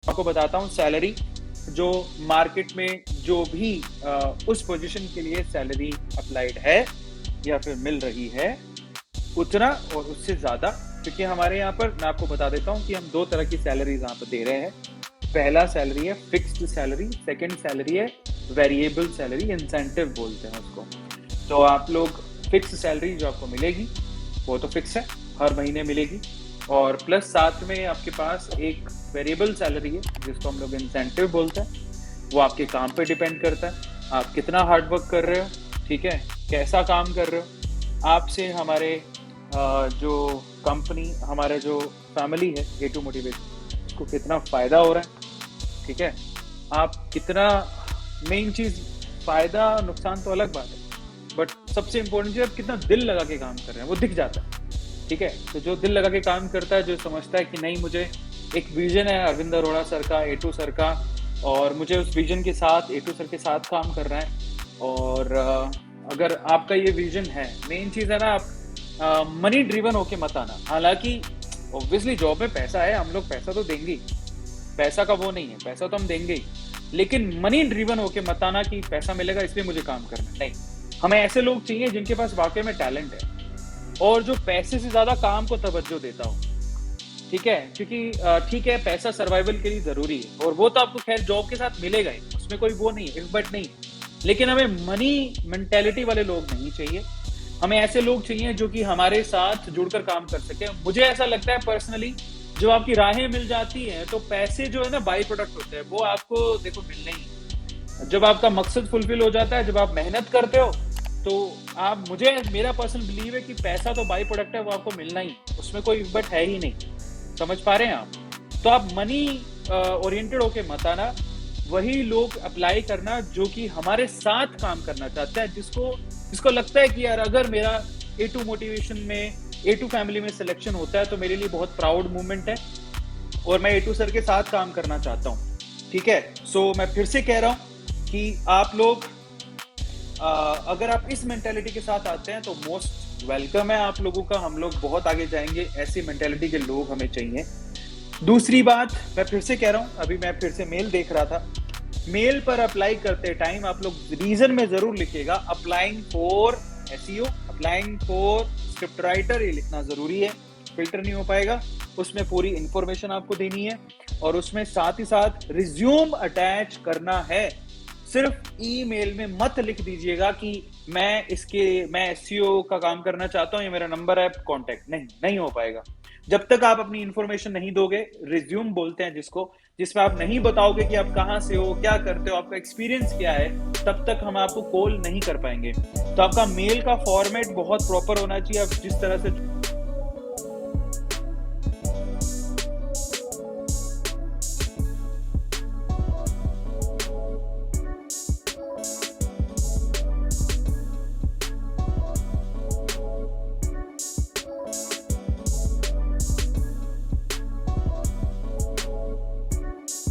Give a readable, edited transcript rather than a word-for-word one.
आपको बताता हूँ सैलरी जो मार्केट में जो भी उस पोजीशन के लिए सैलरी अप्लाइड है या फिर मिल रही है, उतना और उससे ज़्यादा, क्योंकि हमारे यहाँ पर मैं आपको बता देता हूँ कि हम 2 तरह की सैलरीज़ यहाँ पर दे रहे हैं। पहला सैलरी है फिक्स्ड सैलरी, सेकंड सैलरी है वेरिएबल सैलरी, इंसेंटिव बोलते हैं उसको। तो आप लोग फिक्स सैलरी जो आपको मिलेगी, वो तो फिक्स है, हर महीने मिलेगी, और प्लस साथ में आपके पास एक वेरिएबल सैलरी है जिसको हम लोग इंसेंटिव बोलते हैं। वो आपके काम पे डिपेंड करता है, आप कितना हार्ड वर्क कर रहे हो, ठीक है, कैसा काम कर रहे हो, आपसे हमारे जो कंपनी, हमारे जो फैमिली है A2 मोटिवेशन, उसको कितना फ़ायदा हो रहा है, ठीक है, आप कितना, मेन चीज़ फ़ायदा नुकसान तो अलग बात है, बट सबसे इम्पोर्टेंट चीज़ आप कितना दिल लगा के काम कर रहे हैं वो दिख जाता है, ठीक है। तो जो दिल लगा के काम करता है, जो समझता है कि नहीं मुझे एक विजन है अरविंद अरोड़ा सर का, A2 सर का, और मुझे उस विजन के साथ A2 सर के साथ काम कर रहा है, और अगर आपका ये विजन है, मेन चीज़ है ना, आप मनी ड्रिवन होके मत आना। हालांकि ऑब्वियसली जॉब में पैसा है, हम लोग पैसा तो देंगे ही, पैसा का वो नहीं है, पैसा तो हम देंगे ही, लेकिन मनी ड्रिवन होके मत आना कि पैसा मिलेगा इसलिए मुझे काम करना है। नहीं, हमें ऐसे लोग चाहिए जिनके पास वाकई में टैलेंट है और जो पैसे से ज्यादा काम को तवज्जो देता हो, ठीक है, क्योंकि ठीक है पैसा सर्वाइवल के लिए जरूरी है और वो तो आपको खैर जॉब के साथ मिलेगा ही, उसमें कोई वो नहीं है, इफ बट नहीं, लेकिन हमें मनी मेंटेलिटी वाले लोग नहीं चाहिए। हमें ऐसे लोग चाहिए जो कि हमारे साथ जुड़कर काम कर सके। मुझे ऐसा लगता है पर्सनली, जो आपकी राहें मिल जाती हैं तो पैसे जो है ना बाई प्रोडक्ट होते हैं, वो आपको देखो मिलने ही। जब आपका मकसद फुलफिल हो जाता है, जब आप मेहनत करते हो, तो आप, मुझे, मेरा पर्सनल बिलीव है कि पैसा तो बाई प्रोडक्ट है, वो आपको मिलना ही, उसमें कोई बट है ही नहीं। समझ पा रहे हैं आप? तो आप मनी ओरिएंटेड होके मत आना, वही लोग अप्लाई करना जो कि हमारे साथ काम करना चाहते हैं, जिसको लगता है कि यार अगर मेरा A2 मोटिवेशन में, A2 फैमिली में सिलेक्शन होता है तो मेरे लिए बहुत प्राउड मूवमेंट है और मैं A2 सर के साथ काम करना चाहता हूँ, ठीक है। सो मैं फिर से कह रहा हूँ कि आप लोग अगर आप इस मेंटेलिटी के साथ आते हैं तो मोस्ट वेलकम है आप लोगों का, हम लोग बहुत आगे जाएंगे, ऐसी मेंटेलिटी के लोग हमें चाहिए। दूसरी बात मैं फिर से कह रहा हूँ, अभी मैं फिर से मेल देख रहा था, मेल पर अप्लाई करते टाइम आप लोग रीजन में जरूर लिखिएगा applying for SEO, applying for script writer, ये लिखना जरूरी है, फिल्टर नहीं हो पाएगा। उसमें पूरी इंफॉर्मेशन आपको देनी है और उसमें साथ ही साथ रिज्यूम अटैच करना है। सिर्फ ईमेल में मत लिख दीजिएगा कि मैं SEO का काम करना चाहता हूँ, ये मेरा नंबर है कॉन्टेक्ट, नहीं हो पाएगा जब तक आप अपनी इंफॉर्मेशन नहीं दोगे। रिज्यूम बोलते हैं जिसको, जिसमें आप नहीं बताओगे कि आप कहाँ से हो, क्या करते हो, आपका एक्सपीरियंस क्या है, तब तक हम आपको कॉल नहीं कर पाएंगे। तो आपका मेल का फॉर्मेट बहुत प्रॉपर होना चाहिए। आप जिस तरह से